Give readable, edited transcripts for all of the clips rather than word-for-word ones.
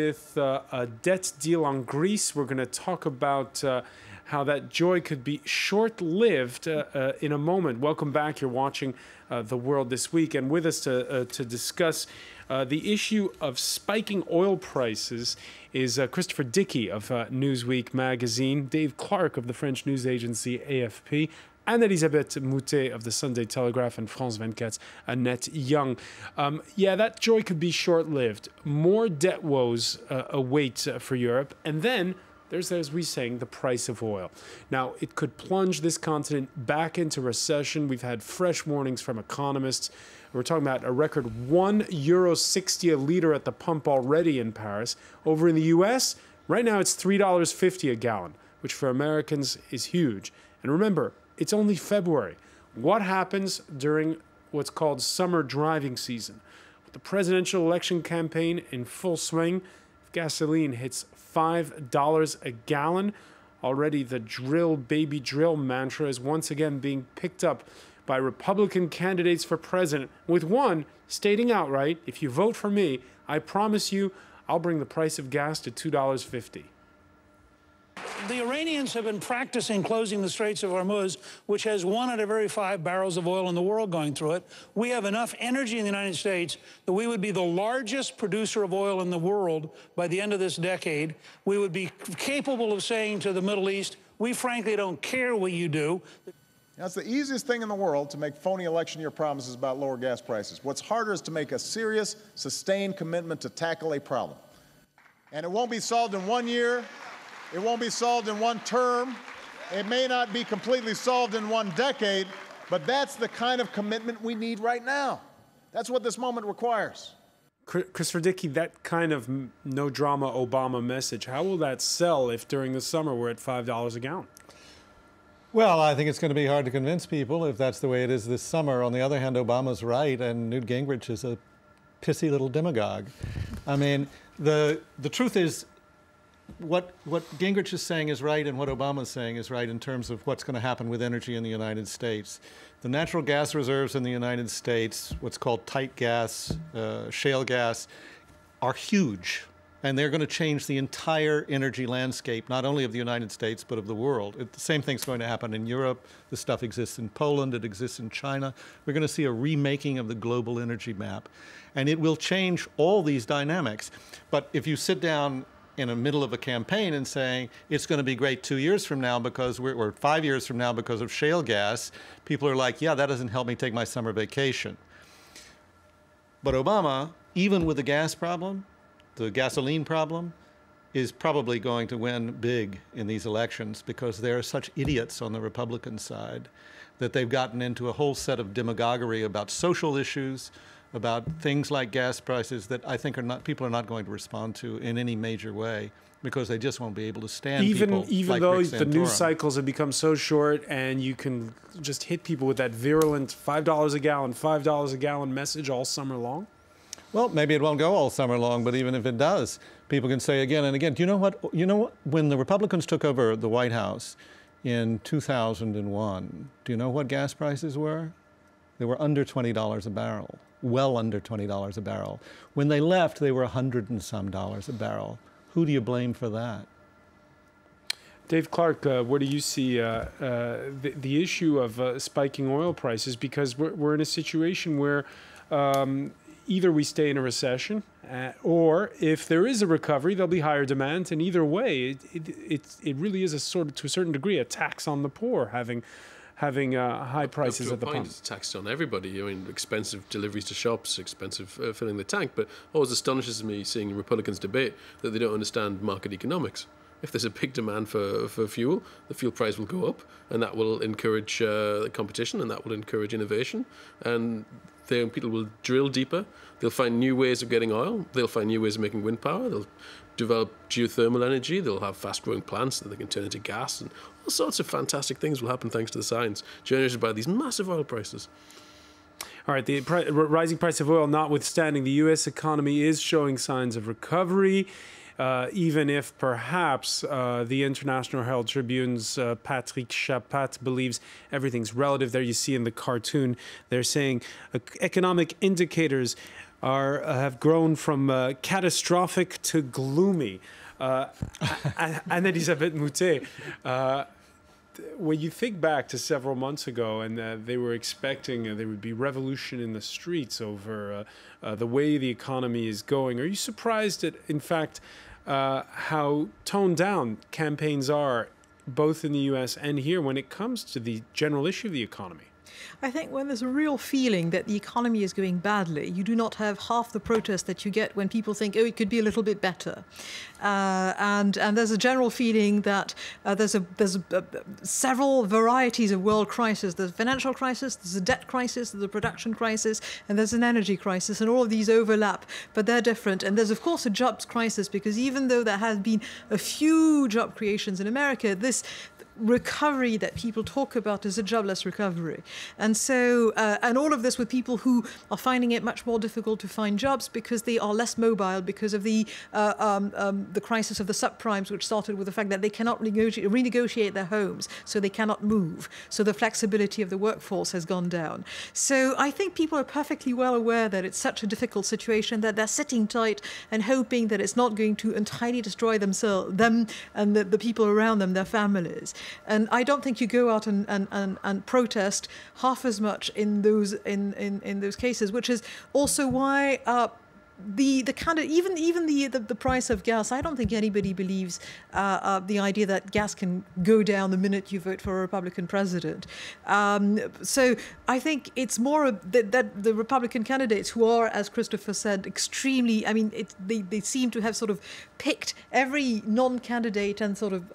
With a debt deal on Greece, we're going to talk about how that joy could be short-lived in a moment. Welcome back. You're watching The World This Week. And with us to discuss the issue of spiking oil prices is Christopher Dickey of Newsweek magazine, Dave Clark of the French news agency AFP, and Elisabeth Moutet of the Sunday Telegraph and France 24's Annette Young. Yeah, that joy could be short-lived. More debt woes await for Europe. And then there's, as we saying, the price of oil. Now, it could plunge this continent back into recession. We've had fresh warnings from economists. We're talking about a record €1.60 a liter at the pump already in Paris. Over in the U.S., right now it's $3.50 a gallon, which for Americans is huge. And remember, it's only February. What happens during what's called summer driving season? With the presidential election campaign in full swing, if gasoline hits $5 a gallon, already the drill, baby drill mantra is once again being picked up by Republican candidates for president, with one stating outright, if you vote for me, I promise you I'll bring the price of gas to $2.50. The Iranians have been practicing closing the Straits of Hormuz, which has 1 out of every 5 barrels of oil in the world going through it. We have enough energy in the United States that we would be the largest producer of oil in the world by the end of this decade. We would be capable of saying to the Middle East, we frankly don't care what you do. That's the easiest thing in the world, to make phony election year promises about lower gas prices. What's harder is to make a serious, sustained commitment to tackle a problem. And it won't be solved in 1 year. It won't be solved in 1 term. It may not be completely solved in 1 decade, but that's the kind of commitment we need right now. That's what this moment requires. Christopher Dickey, that kind of no-drama Obama message, how will that sell if during the summer we're at $5 a gallon? Well, I think it's going to be hard to convince people if that's the way it is this summer. On the other hand, Obama's right, and Newt Gingrich is a pissy little demagogue. I mean, the truth is, what Gingrich is saying is right and what Obama is saying is right in terms of what's going to happen with energy in the United States. The natural gas reserves in the United States, what's called tight gas, shale gas, are huge. And they're going to change the entire energy landscape, not only of the United States, but of the world. The same thing's going to happen in Europe. This stuff exists in Poland. It exists in China. We're going to see a remaking of the global energy map. And it will change all these dynamics. But if you sit down in the middle of a campaign and saying it's going to be great 2 years from now because or 5 years from now because of shale gas, people are like, yeah, that doesn't help me take my summer vacation. But Obama, even with the gas problem, the gasoline problem, is probably going to win big in these elections because there are such idiots on the Republican side that they've gotten into a whole set of demagoguery about social issues, about things like gas prices that I think people are not going to respond to in any major way because they just won't be able to stand people even like though Rick the news cycles have become so short and you can just hit people with that virulent $5 a gallon message all summer long? Well, maybe it won't go all summer long, but even if it does, people can say again and again, do you know what? You know what? When the Republicans took over the White House in 2001, do you know what gas prices were? They were under $20 a barrel, well under $20 a barrel. When they left, they were $100 and some a barrel. Who do you blame for that? Dave Clark, where do you see the issue of spiking oil prices? Because we're in a situation where either we stay in a recession, or if there is a recovery, there'll be higher demand. And either way, it really is to a certain degree, a tax on the poor, having high prices at the pump. It's taxed on everybody. I mean, expensive deliveries to shops, expensive filling the tank. But always astonishes me seeing Republicans debate that they don't understand market economics. If there's a big demand for fuel, the fuel price will go up, and that will encourage competition, and that will encourage innovation. And then people will drill deeper. They'll find new ways of getting oil. They'll find new ways of making wind power. They'll develop geothermal energy. They'll have fast-growing plants that they can turn into gas, and all sorts of fantastic things will happen thanks to the science generated by these massive oil prices. All right, the rising price of oil notwithstanding, the U.S. economy is showing signs of recovery. Even if perhaps the International Herald Tribune's Patrick Chapat believes everything's relative. There you see in the cartoon, they're saying economic indicators have grown from catastrophic to gloomy. Anne-Elisabeth Moutet, when you think back to several months ago, and they were expecting there would be revolution in the streets over the way the economy is going, are you surprised at, in fact, how toned down campaigns are, both in the U.S. and here, when it comes to the general issue of the economy? I think when there's a real feeling that the economy is going badly, you do not have half the protest that you get when people think, oh, it could be a little bit better. And there's a general feeling that there's several varieties of world crisis. There's a financial crisis, there's a debt crisis, there's a production crisis, and there's an energy crisis, and all of these overlap, but they're different. And there's, of course, a jobs crisis, because even though there has been a few job creations in America, this recovery that people talk about is a jobless recovery. And so, and all of this with people who are finding it much more difficult to find jobs because they are less mobile because of the crisis of the subprimes, which started with the fact that they cannot renegotiate their homes, so they cannot move. So the flexibility of the workforce has gone down. So I think people are perfectly well aware that it's such a difficult situation that they're sitting tight and hoping that it's not going to entirely destroy them and the people around them, their families. And I don't think you go out and protest half as much in those cases, which is also why the kind of even the price of gas. I don't think anybody believes the idea that gas can go down the minute you vote for a Republican president. So I think it's more that the Republican candidates, who are, as Christopher said, extremely. I mean, they seem to have sort of picked every non-candidate and sort of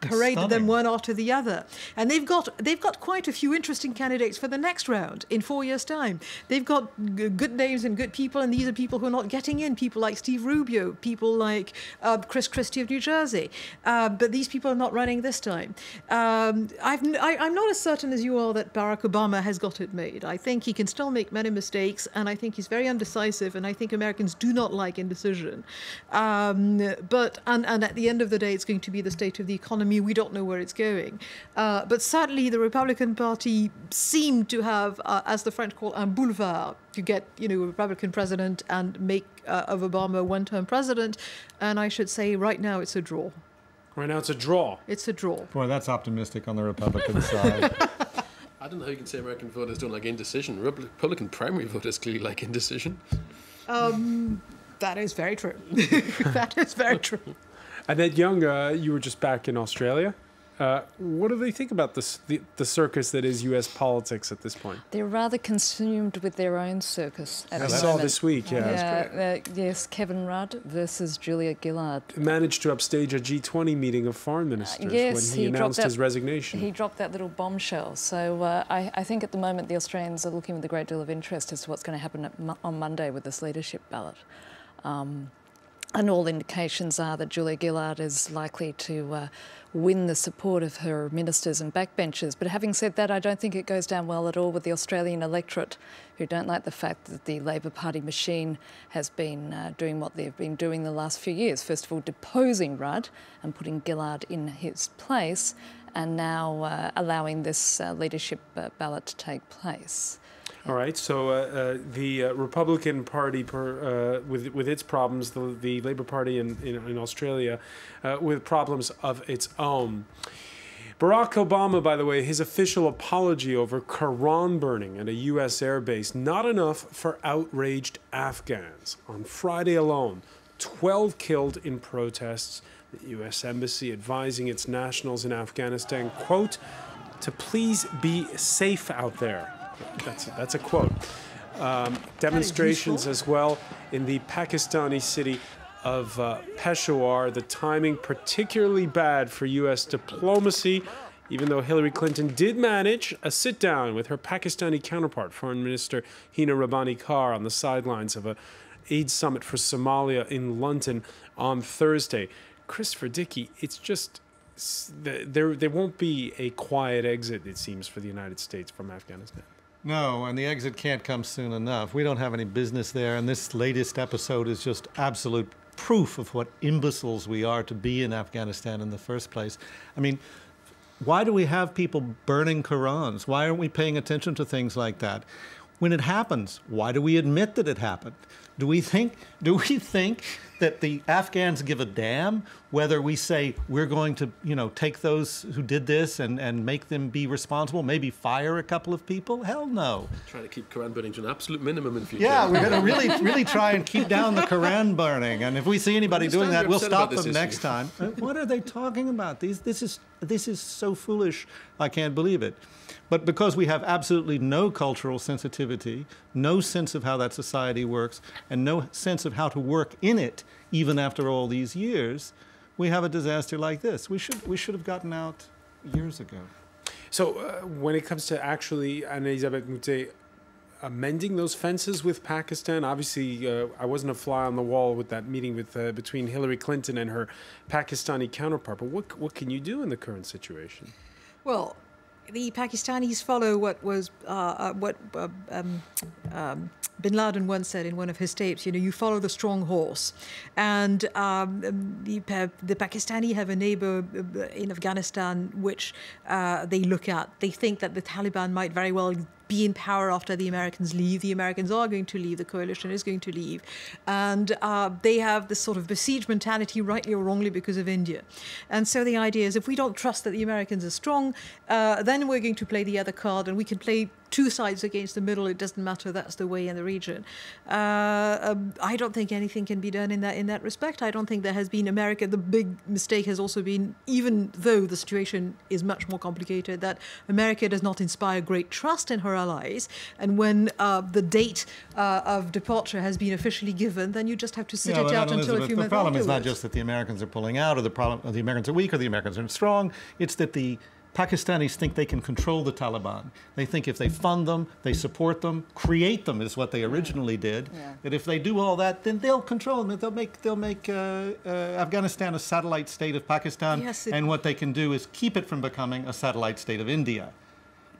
paraded them one after the other. And they've got quite a few interesting candidates for the next round in 4 years' time. They've got good names and good people, and these are people who are not getting in. People like Steve Rubio, people like Chris Christie of New Jersey. But these people are not running this time. I'm not as certain as you are that Barack Obama has got it made. I think he can still make many mistakes, and I think he's very undecisive, and I think Americans do not like indecision. But at the end of the day, it's going to be the state of the economy. We don't know where it's going. But certainly the Republican Party seemed to have, as the French call, un boulevard, to get, a Republican president and make of Obama a one-term president. And I should say right now it's a draw. Right now it's a draw. It's a draw. Boy, that's optimistic on the Republican side. I don't know how you can say American voters don't like indecision. Republican primary voters clearly like indecision. That is very true. That is very true. Annette Young, you were just back in Australia. What do they think about the circus that is U.S. politics at this point? They're rather consumed with their own circus at the moment. I saw this week, yeah. Yes, Kevin Rudd versus Julia Gillard. Managed to upstage a G20 meeting of foreign ministers when he announced his resignation. He dropped that little bombshell. So I think at the moment the Australians are looking with a great deal of interest as to what's going to happen on Monday with this leadership ballot. And all indications are that Julia Gillard is likely to win the support of her ministers and backbenchers. But having said that, I don't think it goes down well at all with the Australian electorate, who don't like the fact that the Labor Party machine has been doing what they've been doing the last few years. First of all, deposing Rudd and putting Gillard in his place, and now allowing this leadership ballot to take place. All right, so the Republican Party, with its problems, the Labour Party in Australia, with problems of its own. Barack Obama, by the way, his official apology over Quran burning at a U.S. airbase, not enough for outraged Afghans. On Friday alone, 12 killed in protests. The U.S. Embassy advising its nationals in Afghanistan, quote, to please be safe out there. That's a quote. Demonstrations as well in the Pakistani city of Peshawar. The timing particularly bad for U.S. diplomacy, even though Hillary Clinton did manage a sit-down with her Pakistani counterpart, Foreign Minister Hina Rabbani Carr, on the sidelines of an aid summit for Somalia in London on Thursday. Christopher Dickey, it's just... There won't be a quiet exit, it seems, for the United States from Afghanistan. No, and the exit can't come soon enough. We don't have any business there, and this latest episode is just absolute proof of what imbeciles we are to be in Afghanistan in the first place. I mean, why do we have people burning Qurans? Why aren't we paying attention to things like that? when it happens, why do we admit that it happened? Do we think that the Afghans give a damn whether we say we're going to, take those who did this and make them be responsible, maybe fire a couple of people? Hell no. Trying to keep Quran burning to an absolute minimum in future. Yeah, we're going to really try and keep down the Quran burning. And if we see anybody doing that, we'll stop them next time. What are they talking about? This is so foolish. I can't believe it. But because we have absolutely no cultural sensitivity, no sense of how that society works, and no sense of how to work in it, even after all these years, we have a disaster like this. We should have gotten out years ago. So when it comes to actually, Anna-Elisabeth Moutet, amending those fences with Pakistan, obviously I wasn't a fly on the wall with that meeting between Hillary Clinton and her Pakistani counterpart, but what can you do in the current situation? Well, the Pakistanis follow what Bin Laden once said in one of his tapes. You follow the strong horse, and the Pakistani have a neighbor in Afghanistan which they look at. They think that the Taliban might very well be in power after the Americans leave. The Americans are going to leave. The coalition is going to leave. And they have this sort of besieged mentality, rightly or wrongly, because of India. And so the idea is if we don't trust that the Americans are strong, then we're going to play the other card, and we can play two sides against the middle. It doesn't matter. That's the way in the region. I don't think anything can be done in that respect. I don't think there has been America. The big mistake has also been, even though the situation is much more complicated, that America does not inspire great trust in her allies. And when the date of departure has been officially given, then you just have to sit it out until a few months afterwards. The problem is not just that the Americans are pulling out, or the Americans are weak, or the Americans are strong. It's that the Pakistanis think they can control the Taliban. They think if they fund them, they support them, create them is what they originally did. Yeah. That if they do all that, then they'll control them. They'll make Afghanistan a satellite state of Pakistan, yes, and what they can do is keep it from becoming a satellite state of India.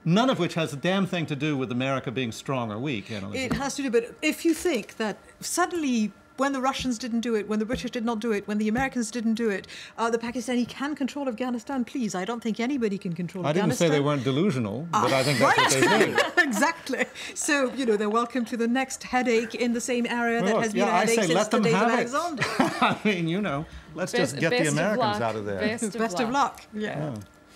None of which has a damn thing to do with America being strong or weak. It has to do, but if you think that suddenly, when the Russians didn't do it, when the British did not do it, when the Americans didn't do it, the Pakistani can control Afghanistan, please. I don't think anybody can control Afghanistan. I didn't say they weren't delusional, but I think that's what they do. Exactly. So, they're welcome to the next headache in the same area that has been a headache since the days of Alexander. I mean, let's just get the Americans out of there. Best of luck. Yeah.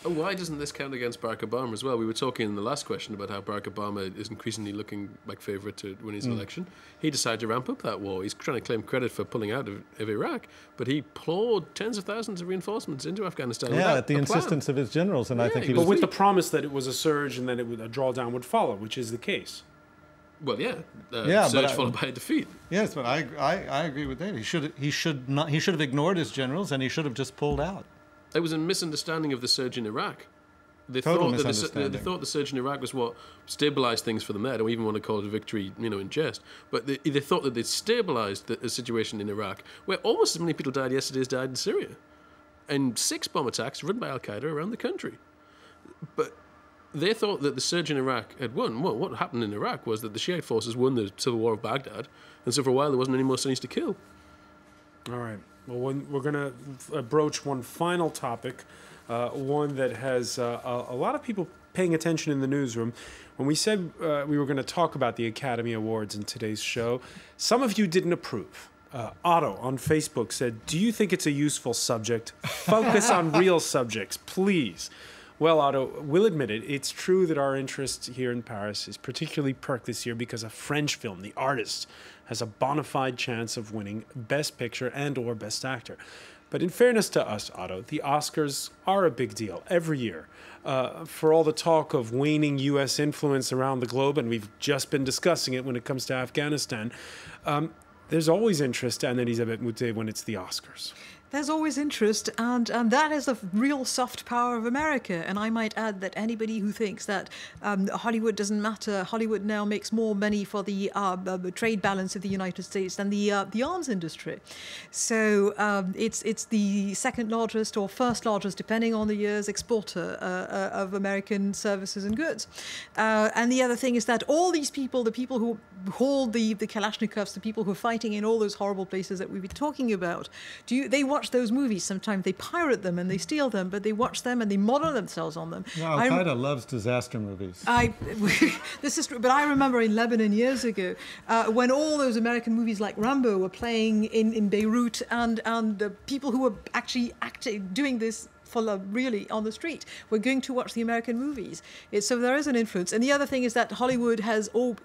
Oh, why doesn't this count against Barack Obama as well? We were talking in the last question about how Barack Obama is increasingly looking like favourite to win his election. He decided to ramp up that war. He's trying to claim credit for pulling out of Iraq, but he poured tens of thousands of reinforcements into Afghanistan. Yeah, at the insistence of his generals, and I think he was. But with the promise that it was a surge and then a drawdown would follow, which is the case. Well, surge followed by a defeat. Yes, but I agree with David. He should have ignored his generals, and he should have just pulled out. It was a misunderstanding of the surge in Iraq. They Total thought misunderstanding. They thought the surge in Iraq was what stabilised things for them there. I don't even want to call it a victory, in jest. But they thought that they'd stabilised the situation in Iraq, where almost as many people died yesterday as died in Syria. And 6 bomb attacks run by Al-Qaeda around the country. But they thought that the surge in Iraq had won. Well, what happened in Iraq was that the Shiite forces won the civil war of Baghdad, and so for a while there wasn't any more Sunnis to kill. All right. Well, we're going to broach one final topic, one that has a lot of people paying attention in the newsroom. When we said we were going to talk about the Academy Awards in today's show, some of you didn't approve. Otto on Facebook said, "Do you think it's a useful subject? Focus on real subjects, please." Well, Otto, we'll admit it. It's true that our interest here in Paris is particularly perked this year because a French film, The Artist, has a bona fide chance of winning Best Picture and or Best Actor. But in fairness to us, Otto, the Oscars are a big deal every year. For all the talk of waning U.S. influence around the globe, and we've just been discussing it when it comes to Afghanistan, there's always interest, Anna-Elisabeth Moutet, when it's the Oscars. There's always interest, and that is the real soft power of America. And I might add that anybody who thinks that Hollywood doesn't matter, Hollywood now makes more money for the trade balance of the United States than the arms industry. So it's the second largest or first largest, depending on the year's, exporter of American services and goods. And the other thing is that all these people, the people who hold the Kalashnikovs, the people who are fighting in all those horrible places that we've been talking about. They watch those movies? Sometimes they pirate them and they steal them, but they watch them and they model themselves on them. No, Al-Qaeda loves disaster movies. This is true, but I remember in Lebanon years ago when all those American movies like Rambo were playing in Beirut, and the people who were actually doing this really on the street we're going to watch the American movies. So there is an influence. And the other thing is that Hollywood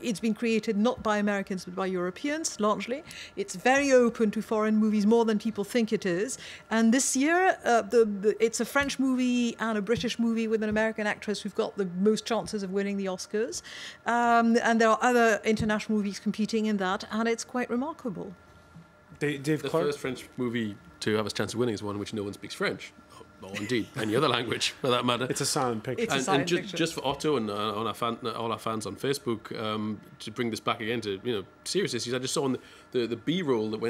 it's been created not by Americans but by Europeans largely. It's very open to foreign movies, more than people think it is. And this year it's a French movie and a British movie with an American actress who've got the most chances of winning the Oscars. And there are other international movies competing in that, and it's quite remarkable. Dave Clark? The first French movie to have a chance of winning is one in which no one speaks French. Or indeed any other language for that matter. It's a silent picture. It's a silent picture. Just for Otto and all our fans on Facebook, to bring this back again to serious issues. I just saw on the B-roll that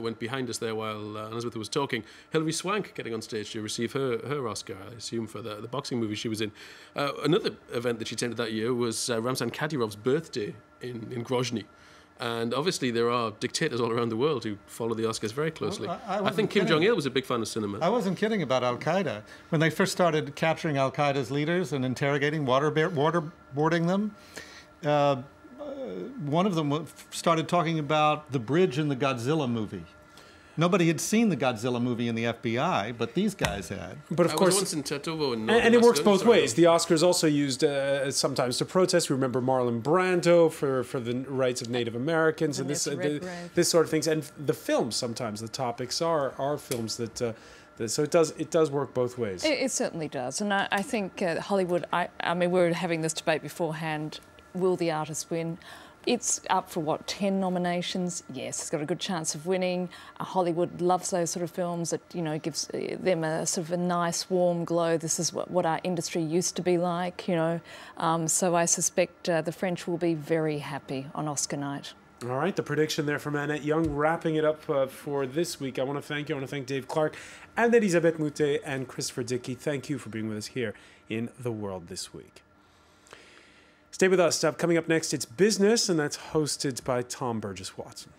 went behind us there while Elizabeth was talking, Hilary Swank getting on stage to receive her Oscar, I assume for the boxing movie she was in. Another event that she attended that year was Ramzan Kadyrov's birthday in Grozny. And obviously there are dictators all around the world who follow the Oscars very closely. Well, I think Kim Jong-il was a big fan of cinema. I wasn't kidding about Al-Qaeda. When they first started capturing Al-Qaeda's leaders and interrogating, waterboarding them, one of them started talking about the bridge in the Godzilla movie. Nobody had seen the Godzilla movie in the FBI, but these guys had. But of course, I was once in Tetovo and it works both ways. The Oscars also used sometimes to protest. We remember Marlon Brando for the rights of Native Americans and this sort of things. And the films, sometimes the topics are films that. So it does work both ways. It certainly does, and I think Hollywood. I mean, we were having this debate beforehand. Will the artist win? It's up for 10 nominations? Yes, it's got a good chance of winning. Hollywood loves those sort of films that, gives them a sort of a nice warm glow. This is what our industry used to be like, So I suspect the French will be very happy on Oscar night. All right, the prediction there from Annette Young, wrapping it up for this week. I want to thank you. I want to thank Dave Clark and Elisabeth Moutet and Christopher Dickey. Thank you for being with us here in The World This Week. Stay with us. Coming up next, it's Business, and that's hosted by Tom Burgess-Watson.